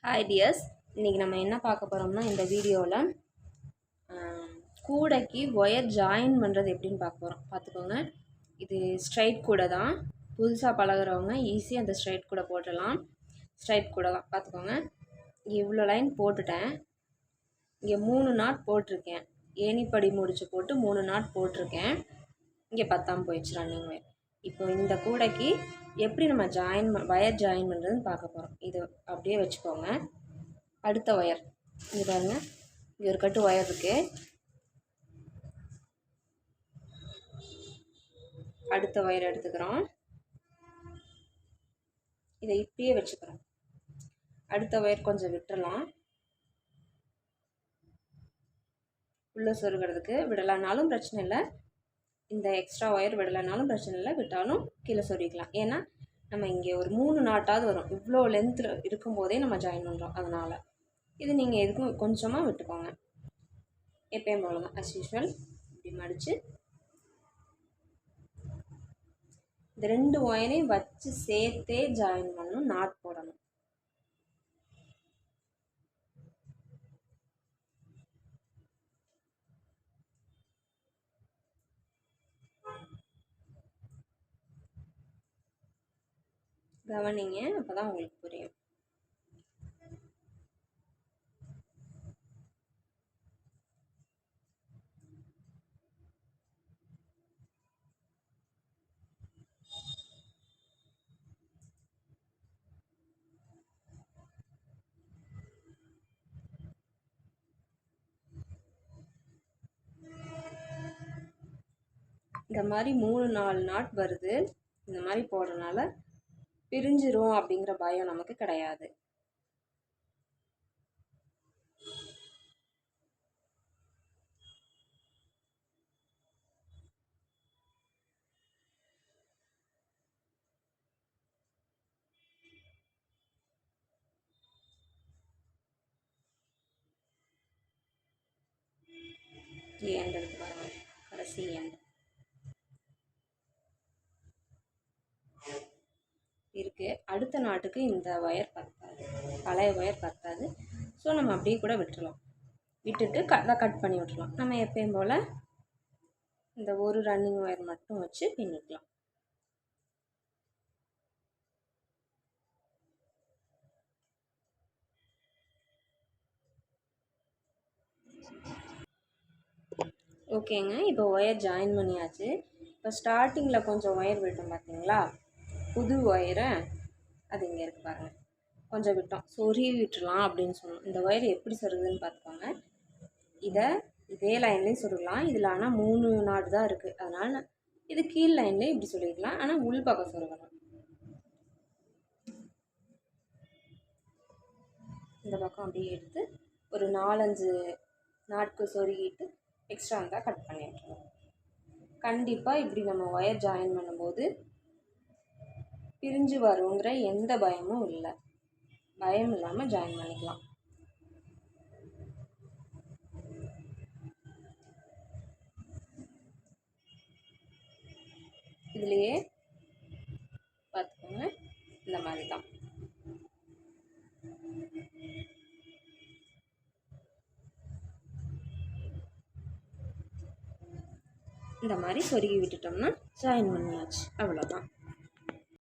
Hi tears, இன்றைக்கி நம்ம என்ன பார்க்க போகிறோம்னா இந்த வீடியோவில் கூடைக்கு ஒயர் ஜாயின் பண்ணுறது எப்படின்னு பார்க்க போகிறோம். பார்த்துக்கோங்க, இது ஸ்ட்ரைட் கூடை தான். புதுசாக பழகிறவங்க ஈஸியாக அந்த ஸ்ட்ரைட் கூடை போட்டுடலாம். ஸ்ட்ரைட் கூடை தான். பார்த்துக்கோங்க, இங்கே இவ்வளோ லைன் போட்டுட்டேன். இங்கே 3 நாட் போட்டிருக்கேன். ஏணிப்படி முடிச்சு போட்டு 3 நாட் போட்டிருக்கேன். இங்கே பத்தாமல் போயிடுச்சு ரன்னிங் ஒயர். இப்போ இந்த கூடைக்கு எப்படி நம்ம ஒயர் ஜாயின் பண்ணுறதுன்னு பார்க்க போகிறோம். இது அப்படியே வச்சுக்கோங்க. அடுத்த ஒயர் இங்கே பாருங்க, இங்கே ஒரு கட்டு ஒயர் இருக்குது. அடுத்த ஒயர் எடுத்துக்கிறோம். இதை இப்படியே வச்சுக்கிறோம். அடுத்த ஒயர் கொஞ்சம் விட்டுறலாம். உள்ளே சொருகிறதுக்கு விடலைனாலும் பிரச்சனை இல்லை. இந்த எக்ஸ்ட்ரா ஒயர் விடலைனாலும் பிரச்சனை இல்லை, விட்டாலும் கீழே சொருகிக்கலாம். ஏன்னா நம்ம இங்கே ஒரு 3 நாட்டாவது வரும். இவ்வளோ லென்த்தில் இருக்கும்போதே நம்ம ஜாயின் பண்ணுறோம். அதனால் இது நீங்கள் எதுக்கும் கொஞ்சமாக விட்டுக்கோங்க. எப்பயும் போல தான் அஸ் யூஷுவல் இப்படி மடித்து இந்த 2 ஒயரையும் வச்சு சேர்த்தே ஜாயின் பண்ணணும். நாட் போடணும். கவனிங்க, அப்போ தான் உங்களுக்கு புரியும். இந்த மாதிரி 3-4 நாட் வருது. இந்த மாதிரி போடுறதுனால பிரிஞ்சிரும் அப்படிங்கிற பயம் நமக்கு கிடையாது. எண்ட் எடுத்து பாருங்க, கடைசி எண்ட் இருக்குது. அடுத்த நாட்டுக்கு இந்த ஒயர் பத்தாது, பழைய ஒயர் பத்தாது. ஸோ நம்ம அப்படியே கூட விட்டுறலாம். விட்டுட்டு கட் பண்ணி விட்டுறலாம். நம்ம எப்பயும் போல் இந்த ஒரு ரன்னிங் ஒயர் மட்டும் வச்சு பின்னிக்கலாம். ஓகேங்க, இப்போ ஒயர் ஜாயின் பண்ணியாச்சு. இப்போ ஸ்டார்டிங்கில் கொஞ்சம் ஒயர் விட்டோம் பார்த்தீங்களா, புது ஒயரை அது இங்கே இருக்குது பாருங்கள். கொஞ்சம் விட்டோம், சொருகி விட்டுடலாம் அப்படின்னு சொன்னோம். இந்த ஒயர் எப்படி சொருகுதுன்னு பார்த்துக்கோங்க. இதை இதே லைன்லேயும் சொருகலாம். இதில் ஆனால் 3 நாட் தான் இருக்குது. அதனால் இது கீழ் லைன்லேயே இப்படி சொல்லிக்கலாம். ஆனால் உள் பக்கம் சொருகணும். இந்த பக்கம் அப்படியே எடுத்து ஒரு 4-5 நாட்கு சொருகிட்டு எக்ஸ்ட்ரா இருந்தால் கட் பண்ணி விட்டுருவோம். கண்டிப்பாக இப்படி நம்ம ஒயர் ஜாயின் பண்ணும்போது பிரிஞ்சு வருங்கிற எந்த பயமும் இல்லை. பயம் இல்லாமல் ஜாயின் பண்ணிக்கலாம். இதுலேயே பார்த்துக்கோங்க, இந்த மாதிரி தான். இந்த மாதிரி சொருகி விட்டுட்டோம்னா ஜாயின் பண்ணியாச்சு. அவ்வளோதான்.